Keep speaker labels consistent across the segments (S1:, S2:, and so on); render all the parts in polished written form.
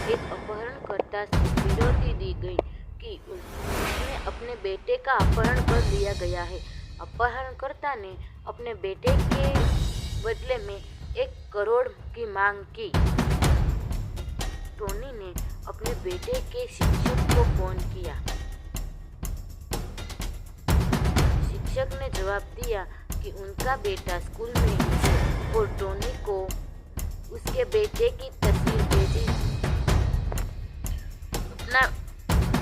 S1: एक अपहरणकर्ता से फिरौती दी गई कि उसने अपने बेटे का अपहरण कर लिया गया है। अपहरणकर्ता ने अपने बेटे के बदले में 1 करोड़ की मांग की। टोनी ने अपने बेटे के शिक्षक को फोन किया। शिक्षक ने जवाब दिया कि उनका बेटा स्कूल में ही है और टोनी को उसके बेटे की तस्वीर भेजी।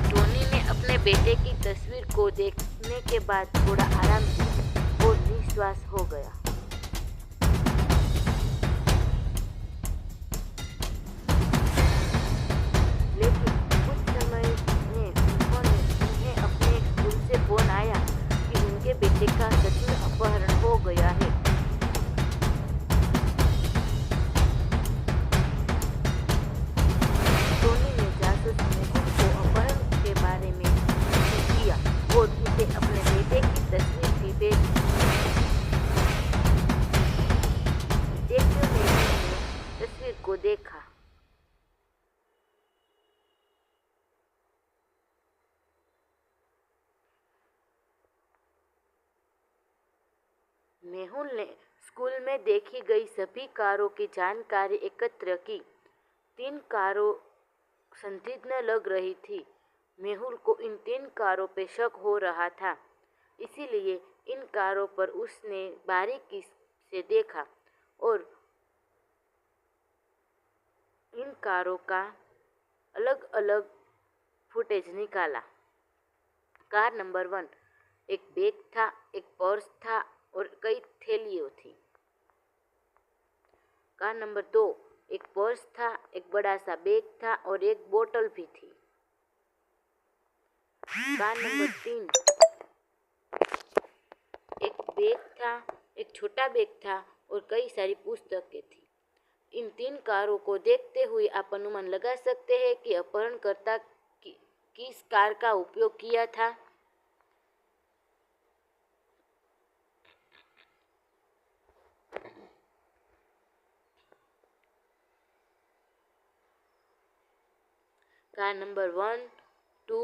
S1: टोनी ने अपने बेटे की तस्वीर को देखने के बाद थोड़ा आराम किया और निश्वास हो गया। लेकिन कुछ समय में उन्हें अपने स्कूल से फोन आया कि उनके बेटे का सच में अपहरण हो गया है। टोनी ने जासूस मेहुल को अपहरण के बारे में सूचित किया और उसे अपने बेटे की तस्वीर भी भेजी। डिटेक्टिव मेहुल ने तस्वीर को देखा। मेहुल ने स्कूल में देखी गई सभी कारों की जानकारी एकत्र की। 3 कारों संदिग्ध लग रही थी। मेहुल को इन 3 कारों पे शक हो रहा था, इसीलिए इन कारों पर उसने बारीकी से देखा और इन कारों का अलग अलग फुटेज निकाला। कार नंबर 1 एक बैग था, एक पर्स था और कई थैलियां थी। कार नंबर 2 एक पर्स था, एक बड़ा सा बैग था और एक बोतल भी थी। कार नंबर 3 एक बैग था, एक छोटा बैग था और कई सारी पुस्तकें थी। इन 3 कारों को देखते हुए आप अनुमान लगा सकते हैं कि अपहरणकर्ता किस कार का उपयोग किया था। कार नंबर 1, 2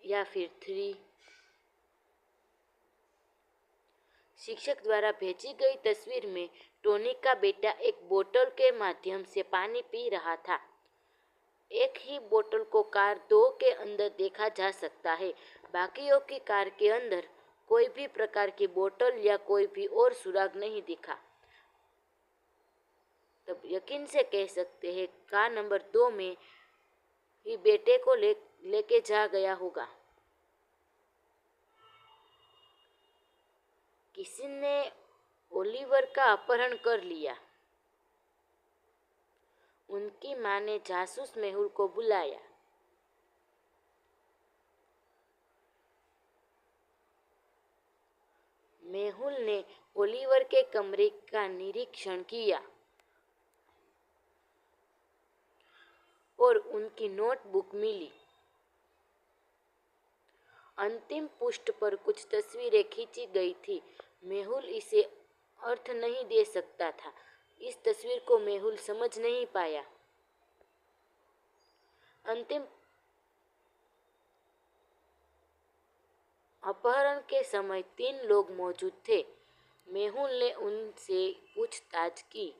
S1: या फिर 3। शिक्षक द्वारा भेजी गई तस्वीर में टोनी का बेटा एक बोतल के माध्यम से पानी पी रहा था। एक ही बोतल को कार 2 के अंदर देखा जा सकता है। बाकियों की कार के अंदर कोई भी प्रकार की बोतल या कोई भी और सुराग नहीं दिखा। तब यकीन से कह सकते हैं कार नंबर 2 में ही बेटे को लेके जा गया होगा। किसी ने ओलिवर का अपहरण कर लिया। उनकी मां ने जासूस मेहुल को बुलाया। मेहुल ने ओलिवर के कमरे का निरीक्षण किया और उनकी नोटबुक मिली। अंतिम पृष्ठ पर कुछ तस्वीरें खींची गई थी। मेहुल इसे अर्थ नहीं दे सकता था। इस तस्वीर को मेहुल समझ नहीं पाया। अंतिम अपहरण के समय 3 लोग मौजूद थे। मेहुल ने उनसे पूछताछ की।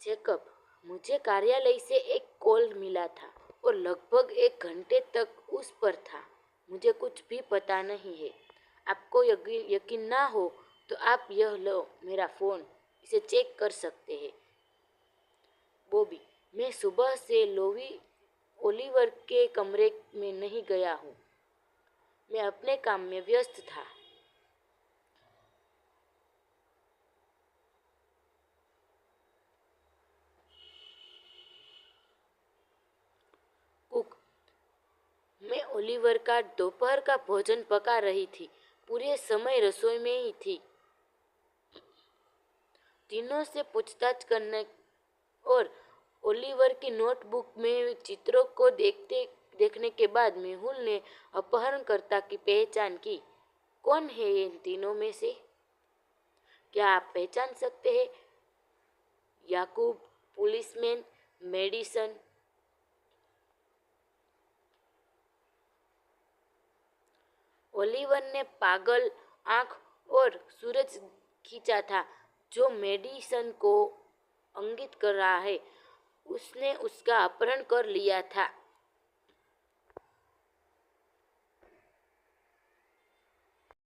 S1: जैकब, मुझे कार्यालय से एक कॉल मिला था और लगभग 1 घंटे तक उस पर था। मुझे कुछ भी पता नहीं है। आपको यकीन ना हो तो आप यह लो मेरा फ़ोन, इसे चेक कर सकते हैं। बॉबी, मैं सुबह से ओलिवर के कमरे में नहीं गया हूँ। मैं अपने काम में व्यस्त था। कुक, मैं ओलिवर का दोपहर का भोजन पका रही थी। पूरे समय रसोई में ही थी। तीनों से पूछताछ करने और ओलिवर की नोटबुक में चित्रों को देखने के बाद मेहुल ने अपहरणकर्ता की पहचान की। कौन है इन तीनों में से? क्या आप पहचान सकते हैं? याकूब, पुलिसमैन, मेडिसन। ओलिवर ने पागल आंख और सूरज खींचा था जो मेडिसन को इंगित कर रहा है। उसने उसका अपहरण कर लिया था।